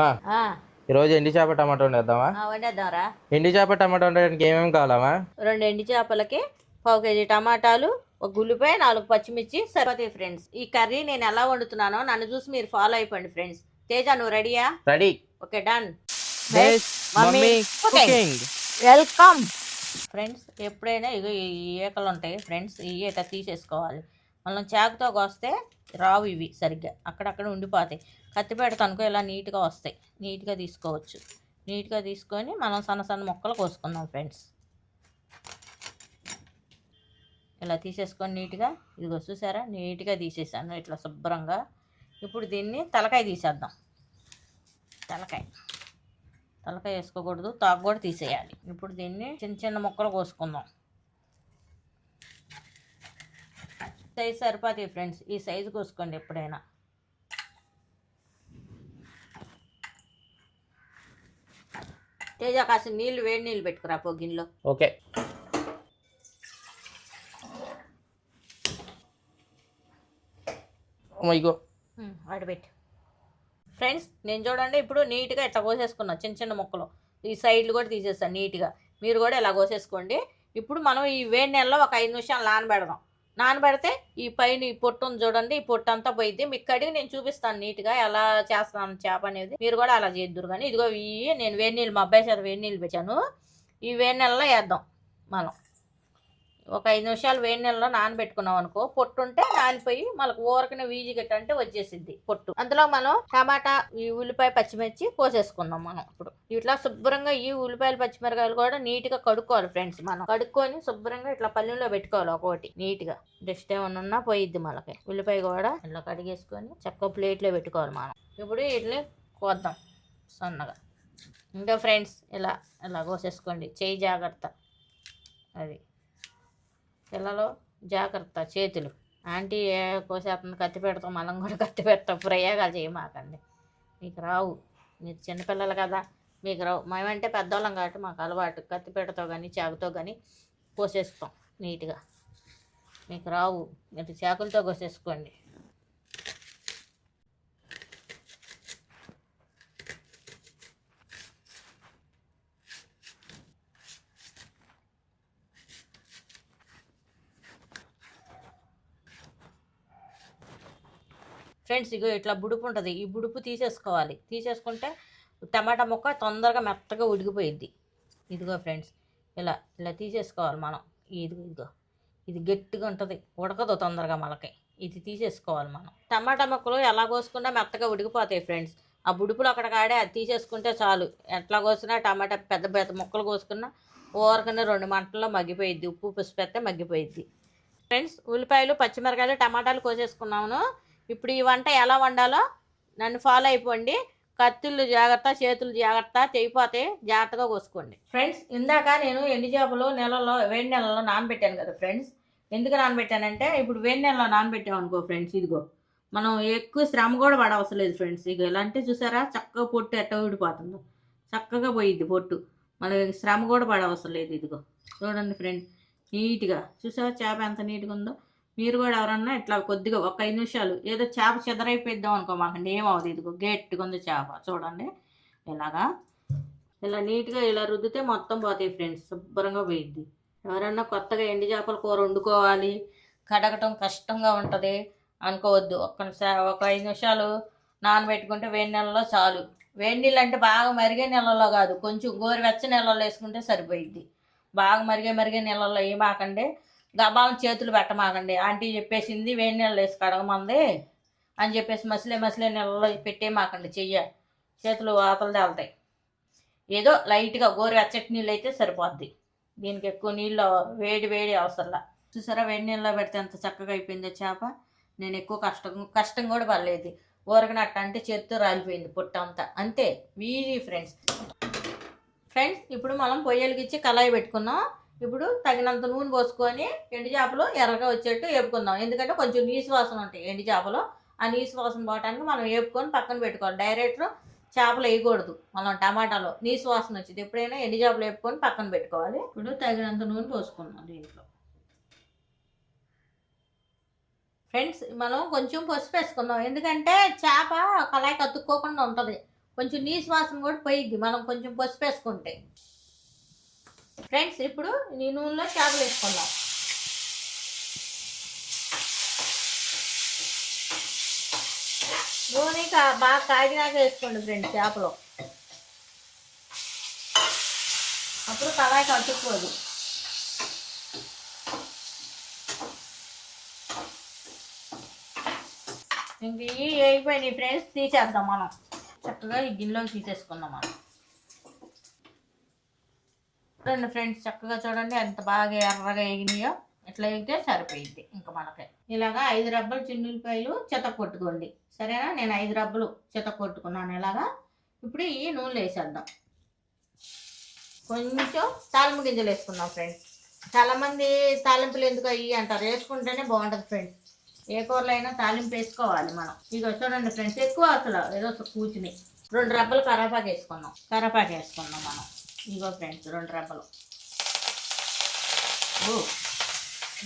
ఆ, ఈరోజు ఎండి చేప టమాటా వండేద్దామా? వండేద్దాంరా. ఎండి చేప టమాటా వండడానికి ఏమేమి కావాలమ్మా? 2 ఎండి చేపలకి 1 కేజీ టమాటాలు, 1 ఉల్లిపాయ, 4 పచ్చిమిర్చి సరిపోతాయి ఫ్రెండ్స్. ఈ కర్రీ నేను ఎలా వండుతున్నానో నన్ను చూసి మీరు ఫాలో అయిపోండి ఫ్రెండ్స్. తేజ, నువ్వు రెడీయా? Ready. Okay, done. Mummy cooking. Welcome friends. ఎప్పుడైనా ఇగో ఈ ఈకలు ఉంటాయి ఫ్రెండ్స్, ఈ ఈక తీసేసుకోవాలి. మనం చాకుతో కోస్తే రావు ఇవి సరిగ్గా, అక్కడక్కడ ఉండిపోతాయి. కత్తి పెడతానుకో ఇలా నీట్గా వస్తాయి. నీట్గా తీసుకోవచ్చు. నీట్గా తీసుకొని మనం సన్న సన్న ముక్కలు కోసుకుందాం ఫ్రెండ్స్. ఇలా తీసేసుకొని నీట్గా, ఇదిగో చూసారా, నీట్గా తీసేసాను ఇట్లా శుభ్రంగా. ఇప్పుడు దీన్ని తలకాయ తీసేద్దాం. తలకాయ వేసుకోకూడదు, తాకు కూడా తీసేయాలి. ఇప్పుడు దీన్ని చిన్న చిన్న ముక్కలు కోసుకుందాం. సైజు సరిపోతాయి ఫ్రెండ్స్, ఈ సైజు కోసుకోండి ఎప్పుడైనా. తేజ, కాసిన నీళ్ళు, వేడి నీళ్ళు పెట్టుకురా పొగిన్లో. ఓకే. ఆడబెట్టి ఫ్రెండ్స్, నేను చూడండి ఇప్పుడు నీట్గా ఇట్లా కోసేసుకున్నాను చిన్న చిన్న ముక్కలు. ఈ సైడ్లు కూడా తీసేస్తాను నీట్గా. మీరు కూడా ఇలా కోసేసుకోండి. ఇప్పుడు మనం ఈ వేడి నీళ్ళలో ఒక 5 నిమిషాలు నానబెడదాం. నానబెడితే ఈ పైన ఈ పొట్టు ఉంది చూడండి, ఈ పొట్టు అంతా పోయిద్ది. మీకు కడిగి నేను చూపిస్తాను నీట్గా ఎలా చేస్తాను చేప అనేది. మీరు కూడా అలా చేద్దురు. కానీ ఇదిగో ఇవి నేను వేడి నీళ్ళు, మా అబ్బాయి చేత వేడి నీళ్ళు పెట్టాను. ఈ వేడి నీళ్ళలో వేద్దాం మనం. ఒక 5 నిమిషాలు వేడి నీళ్ళలో నానబెట్టుకున్నాం అనుకో, పొట్టు ఉంటే నానిపోయి మనకు ఊరకనే వీజి గట్టంటే వచ్చేసిద్ది పొట్టు. అందులో మనం టమాటా, ఈ ఉల్లిపాయ, పచ్చిమిర్చి కోసేసుకుందాం మనం. ఇప్పుడు ఇట్లా శుభ్రంగా ఈ ఉల్లిపాయలు, పచ్చిమిరకాయలు కూడా నీట్గా కడుక్కోవాలి ఫ్రెండ్స్. మనం కడుక్కొని శుభ్రంగా ఇట్లా పల్లెంలో పెట్టుకోవాలి ఒక్కొక్కటి నీట్గా. డస్ట్ ఏమన్నా ఉన్నా పోయిద్ది మనకి. ఉల్లిపాయ కూడా ఇట్లా కడిగేసుకొని చక్క ప్లేట్లో పెట్టుకోవాలి మనం. ఇప్పుడు వీటిని కోద్దాం సన్నగా. ఇంకా ఫ్రెండ్స్ ఇలా ఇలా కోసేసుకోండి, చేయి జాగ్రత్త. అది పిల్లలు జాగ్రత్త, చేతులు. ఆంటీ కోసేస్తుంది కత్తి పెడతాం, మనం కూడా కత్తి పెడతాం. ప్రయోగాలు చేయమాకండి, మీకు రావు. మీరు చిన్నపిల్లలు కదా, మీకు రావు. మేమంటే పెద్దవాళ్ళం కాబట్టి మాకు అలవాటు. కత్తి పెడతో కానీ చాకుతో కానీ కోసేస్తాం నీట్గా. మీకు రావు, మీరు చాకులతో కోసేసుకోండి. ఫ్రెండ్స్, ఇగో ఇట్లా బుడుపు ఉంటుంది, ఈ బుడుపు తీసేసుకోవాలి. తీసేసుకుంటే టమాటా ముక్క తొందరగా మెత్తగా ఉడికిపోయిద్ది. ఇదిగో ఫ్రెండ్స్, ఇలా ఇలా తీసేసుకోవాలి మనం. ఇదిగో ఇది గట్టిగా ఉంటుంది, ఉడకదు తొందరగా మనకి. ఇది తీసేసుకోవాలి మనం. టమాటా ముక్కలు ఎలా కోసుకున్నా మెత్తగా ఉడికిపోతాయి ఫ్రెండ్స్. ఆ బుడుపులు అక్కడ కాడే అది తీసేసుకుంటే చాలు. ఎట్లా కోసినా టమాటా పెద్ద పెద్ద ముక్కలు కోసుకున్నా ఊరకనే 2 మంటల్లో మగ్గిపోయిద్ది. ఉప్పు పసుపు పెడితే మగ్గిపోయిద్ది ఫ్రెండ్స్. ఉల్లిపాయలు, పచ్చిమిరకాయలు, టమాటాలు కోసేసుకున్నాను. ఇప్పుడు ఈ వంట ఎలా వండాలో నన్ను ఫాలో అయిపోండి. కత్తులు జాగ్రత్త, చేతులు జాగ్రత్త, తెగిపోతే జాగ్రత్తగా కోసుకోండి ఫ్రెండ్స్. ఇందాక నేను ఎండి చేపలు వేడి నెలలో నానబెట్టాను కదా ఫ్రెండ్స్. ఎందుకు నానబెట్టానంటే, ఇప్పుడు వేడి నెలలో నానబెట్టాము అనుకో ఫ్రెండ్స్, ఇదిగో మనం ఎక్కువ శ్రమ కూడా పడవసరం లేదు ఫ్రెండ్స్. ఇక ఎలా అంటే చూసారా, చక్కగా పొట్టు ఎట్ట ఊడిపోతుందో, చక్కగా పోయిద్ది పొట్టు. మనం శ్రమ కూడా పడవసరం లేదు. ఇదిగో చూడండి ఫ్రెండ్స్, నీట్గా చూసారా చేప ఎంత నీట్గా ఉందో. మీరు కూడా ఎవరన్నా ఇట్లా కొద్దిగా ఒక 5 నిమిషాలు, ఏదో చేప చెదరైపోయిద్దాం అనుకో, మాకండి ఏమవుతుంది. ఇదిగో గట్టిగా ఉంది చేప చూడండి. ఇలాగా ఇలా నీట్గా ఇలా రుద్దితే మొత్తం పోతాయి ఫ్రెండ్స్, శుభ్రంగా పోయిద్ది. ఎవరన్నా కొత్తగా ఎండి చేపల కూర వండుకోవాలి, కడగటం కష్టంగా ఉంటుంది అనుకోవద్దు. ఒక 5 నిమిషాలు నానబెట్టుకుంటే వేడి నీళ్ళలో చాలు. వేడి నీళ్ళు అంటే బాగా మరిగే నీళ్ళలో కాదు, కొంచెం గోరువెచ్చని నీళ్ళలో వేసుకుంటే సరిపోయిద్ది. బాగా మరిగే నీళ్ళలో వేయమాకండి, గబాలను చేతులు పెట్టమాకండి. ఆంటీ చెప్పేసింది వేడి నీళ్ళు వేసి కడగమంది అని చెప్పేసి మసిలే నీళ్ళలో పెట్టేమాకండి. చేతులు వాతలు తేలుతాయి. ఏదో లైట్గా గోరువెచ్చటి నీళ్ళు అయితే సరిపోద్ది. దీనికి ఎక్కువ నీళ్ళు వేడి అవసరంలా. చూసారా, వేడి నీళ్ళలో పెడితే ఎంత చక్కగా అయిపోయిందో చేప. నేను ఎక్కువ కష్టం కూడా పడలేదు. ఊరకనట్టు అంటే చేత్తో రాలిపోయింది పొట్టు అంతా, అంతే. VG friends. ఇప్పుడు మనం పొయ్యలకిచ్చి కళాయి పెట్టుకున్నాం. ఇప్పుడు తగినంత నూనె పోసుకొని ఎండు చేపలు ఎర్రగా వచ్చేట్టు వేపుకుందాం. ఎందుకంటే కొంచెం నీసు వాసన ఉంటాయి ఎండు చేపలు. ఆ నీసు వాసన పోవటానికి మనం వేపుకొని పక్కన పెట్టుకోవాలి. డైరెక్ట్ చేపలు వేయకూడదు. మనం టమాటాలో నీసు వాసన వచ్చింది. ఎప్పుడైనా ఎండు చేపలు వేపుకొని పక్కన పెట్టుకోవాలి. ఇప్పుడు తగినంత నూనె పోసుకున్నాం దీంట్లో. ఫ్రెండ్స్, మనం కొంచెం పసుపు వేసుకుందాం, ఎందుకంటే చేప కళాయికి అతుక్కోకుండా ఉంటుంది. కొంచెం నీసు వాసన కూడా పోయిద్ది మనం కొంచెం పసుపు వేసుకుంటే. ఫ్రెండ్స్ ఇప్పుడు ఈ నూనెలో చేపలు వేసుకుందాం. నూనె బాగా కాగినాక వేసుకోండి ఫ్రెండ్స్ చేపలు, అప్పుడు కళాయికి అతుక్కోదు. ఇంక ఇవి వేగిపోయినాయి ఫ్రెండ్స్, తీసేద్దాం మనం. చక్కగా ఈ గిన్నెలోకి తీసేసుకుందాం మనం. చూడండి ఫ్రెండ్స్, చక్కగా చూడండి ఎంత బాగా ఎర్రగా వేగినాయో. ఇట్లా వేగితే సరిపోయింది. ఇంకా మనకి ఇలాగా 5 రబ్బలు చిన్నులపాయలు చెత్త కొట్టుకోండి, సరేనా? నేను 5 రబ్బలు చెత్త కొట్టుకున్నాను ఇలాగా. ఇప్పుడు ఈ నూనెలు వేసేద్దాం. కొంచెం తాలింపు గింజలు వేసుకుందాం ఫ్రెండ్స్. చాలామంది తాలింపులు ఎందుకు అయ్యి అంటారు, వేసుకుంటేనే బాగుంటుంది ఫ్రెండ్స్. ఏ కూరలో అయినా తాలింపు వేసుకోవాలి మనం. ఇక చూడండి ఫ్రెండ్స్, ఎక్కువ అసలు ఏదో కూర్చుని 2 రబ్బలు కరేపాకు వేసుకుందాం. కరేపాకు వేసుకుందాం మనం. ఇగో ఫ్రెండ్స్ 2 రబ్బలు.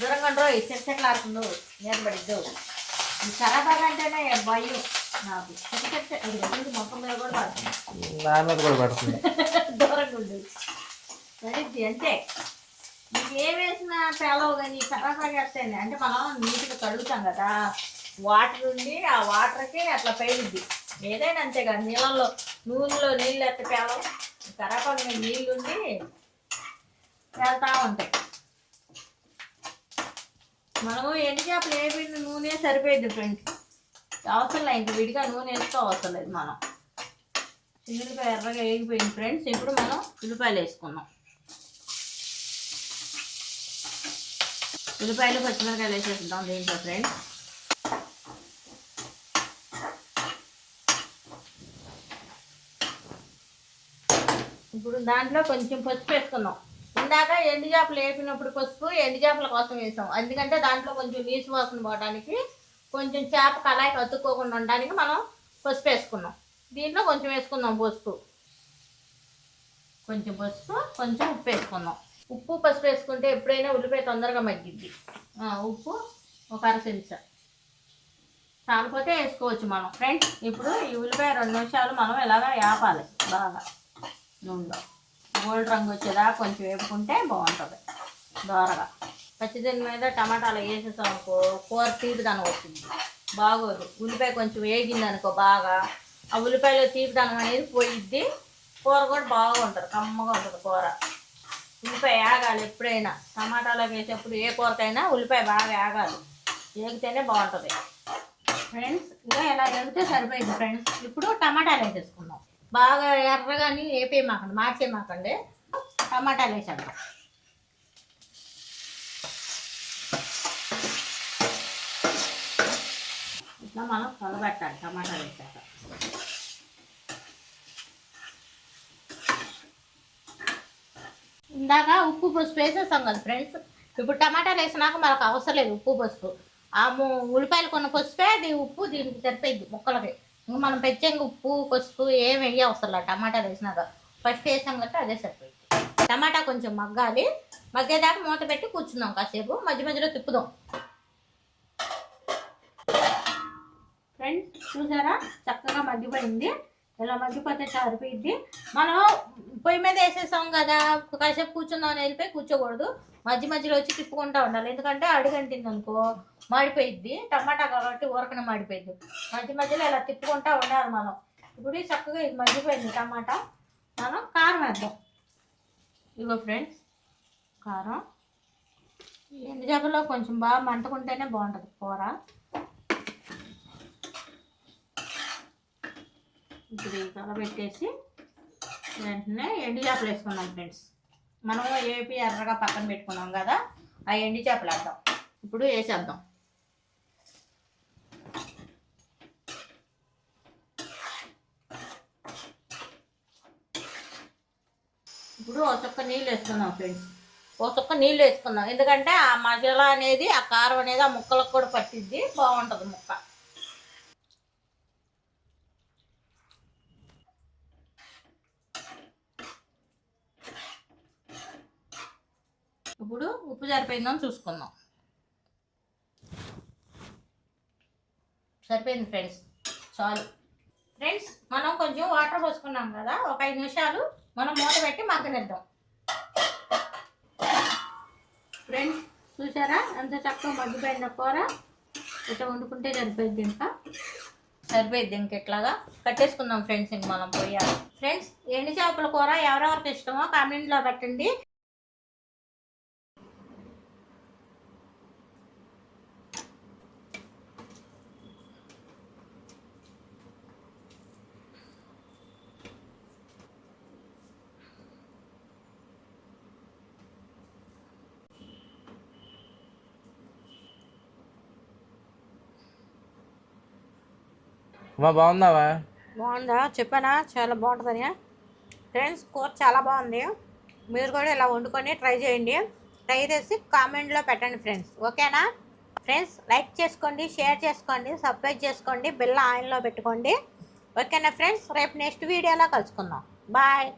దూరంగా రోజు చెట్లు ఆడుతుందో మీద పడిద్దు. ఈ కరేపాకు అంటేనే భయం నాకు. ఇది మొత్తం మీద కూడా పడుతుంది, నా మీద కూడా పడుతుంది. దూరంగా ఉండేది పడిద్ది అంతే. మీకు ఏం వేసినా పేలవు, కానీ కరేపాకు వేస్తాయండి. అంటే మనం నీట్గా కడుగుతాం కదా, వాటర్ ఉండి ఆ వాటర్కి అట్లా పేలిద్ది. ఏదైనా అంతే కదా, నీళ్ళల్లో నూనెలో నీళ్ళు ఎత్తే పేలవు. కరేపాకు మీద నీళ్ళుండి పేలుతూ ఉంటాయి. మనము ఎండు చేపలు వేపిన నూనె సరిపోయింది ఫ్రెండ్స్, అవసరం లేదు ఇంక విడిగా నూనె వేసుకో అవసరం లేదు మనం. ఉల్లిపాయ ఎర్రగా వేగిపోయింది ఫ్రెండ్స్. ఇప్పుడు మనం ఉల్లిపాయలు వేసుకుందాం. ఉల్లిపాయలు పచ్చిమిరకాయలు వేసేద్దాం దీంట్లో ఫ్రెండ్స్. ఇప్పుడు దాంట్లో కొంచెం పసుపు వేసుకుందాం. ఇందాక ఎండు చేపలు వేపినప్పుడు పసుపు ఎండు చేపల కోసం వేసాం, ఎందుకంటే దాంట్లో కొంచెం నీసు వాసన పోవడానికి, కొంచెం చేప కళాయికి అతుక్కోకుండా ఉండడానికి మనం పసుపు వేసుకున్నాం. దీంట్లో కొంచెం వేసుకుందాం పసుపు, కొంచెం పసుపు, కొంచెం ఉప్పు వేసుకుందాం. ఉప్పు పసుపు వేసుకుంటే ఎప్పుడైనా ఉల్లిపాయ తొందరగా మగ్గిద్ది. ఉప్పు ఒక 1/2 చెంచా చాలపోతే వేసుకోవచ్చు మనం ఫ్రెండ్స్. ఇప్పుడు ఈ ఉల్లిపాయ 2 నిమిషాలు మనం ఇలాగా వేపాలి బాగా నూనెలో. గోల్డ్ రంగు వచ్చేదా కొంచెం వేపుకుంటే బాగుంటుంది దోరగా. పచ్చిదీని మీద టమాటాలు వేసేసాం అనుకో, కూర తీపిదనం వచ్చింది, బాగోదు. ఉల్లిపాయ కొంచెం వేగింది అనుకో బాగా, ఆ ఉల్లిపాయలో తీపిదనం అనేది పోయిద్ది, కూర కూడా బాగుంటుంది, కమ్మగా ఉంటుంది కూర. ఉల్లిపాయ వేగాలి ఎప్పుడైనా, టమాటాలో వేసేప్పుడు ఏ కూరకైనా ఉల్లిపాయ బాగా వేగాలి, వేగితేనే బాగుంటుంది ఫ్రెండ్స్. ఇలా ఎలా వేగితే సరిపోయింది ఫ్రెండ్స్. ఇప్పుడు టమాటాలు వేసేసుకుందాం. బాగా ఎర్రగాని వేపేయమాకండి, మార్చేయమాకండి. టమాటాలు వేసేద్దాం. ఇట్లా మనం కలబెట్టాలి టమాటాలు వేసాక. ఇందాక ఉప్పు పసుపు వేసేస్తాం కదా ఫ్రెండ్స్, ఇప్పుడు టమాటాలు వేసినాక మనకు అవసరం లేదు ఉప్పు పసుపు. ఆ ఉల్లిపాయలు కొన్న పసుపే అది ఉప్పు దీనికి సరిపోయింది ముక్కలకి. ఇంకా మనం పెంచేంగా ఉప్పు పసుపు ఏం వేయ అవసరం లేదు టమాటాలు వేసినాక. ఫస్ట్ వేసాం కాబట్టి అదే సరిపోయింది. టమాటా కొంచెం మగ్గాలి, మగ్గేదాకా మూత పెట్టి కూర్చుందాం కాసేపు, మధ్య మధ్యలో తిప్పుదాం ఫ్రెండ్స్. చూసారా చక్కగా మగ్గిపోయింది. ఇలా మగ్గిపోతే సరిపోయింది. మనం పొయ్యి మీద వేసేసాం కదా, కాసేపు కూర్చుందాం అని వెళ్ళిపోయి కూర్చోకూడదు, మధ్య మధ్యలో వచ్చి తిప్పుకుంటూ ఉండాలి. ఎందుకంటే అడుగంటింది అనుకో మాడిపోయిద్ది, టమాటా కాబట్టి ఊరకనే మాడిపోయింది. మధ్య మధ్యలో ఇలా తిప్పుకుంటూ ఉండాలి మనం. ఇప్పుడు చక్కగా ఇది మగ్గిపోయింది టమాటా. మనం కారం వేద్దాం. ఇగో ఫ్రెండ్స్ కారం. ఎండు చేపలో కొంచెం బాగా మంటకుంటేనే బాగుంటుంది కూర. ఇప్పుడు కలబెట్టేసి వెంటనే ఎండు చేపలు వేసుకున్నాం ఫ్రెండ్స్. మనం ఏపీ ఎర్రగా పక్కన పెట్టుకున్నాం కదా, ఆ ఎండు చేపలు వేద్దాం. ఇప్పుడు వేసేద్దాం. ఇప్పుడు ఒక చుక్క నీళ్ళు వేసుకుందాం ఫ్రెండ్స్. ఒక చుక్క నీళ్ళు వేసుకుందాం, ఎందుకంటే ఆ మసాలా అనేది ఆ కారం అనేది ఆ ముక్కలకు కూడా పట్టిద్ది, బాగుంటుంది ముక్క. ఇప్పుడు ఉప్పు సరిపోయిందని చూసుకుందాం. సరిపోయింది ఫ్రెండ్స్, చాలు. ఫ్రెండ్స్ మనం కొంచెం వాటర్ పోసుకున్నాం కదా, ఒక 5 నిమిషాలు మనం మూత పెట్టి మగ్గనిద్దాం. ఫ్రెండ్స్ చూసారా ఎంత చక్కగా మగ్గిపోయిన కూర. ఇట్లా వండుకుంటే సరిపోయింది, ఇంక ఇట్లాగా కట్టేసుకుందాం ఫ్రెండ్స్. ఇంక మనం పోయాలి. ఫ్రెండ్స్ ఎండు చేపల కూర ఎవరెవరికి ఇష్టమో కామెంట్లో పెట్టండి. అమ్మా బాగుందావా? బాగుందా? చెప్పానా చాలా బాగుంటుందని. ఫ్రెండ్స్ కూర చాలా బాగుంది. మీరు కూడా ఇలా వండుకొని ట్రై చేయండి. ట్రై చేసి కామెంట్లో పెట్టండి ఫ్రెండ్స్. ఓకేనా ఫ్రెండ్స్? లైక్ చేసుకోండి, షేర్ చేసుకోండి, సబ్స్క్రైబ్ చేసుకోండి, బెల్ ఆన్లో పెట్టుకోండి. ఓకేనా ఫ్రెండ్స్? రేపు నెక్స్ట్ వీడియోలో కలుసుకుందాం. బాయ్.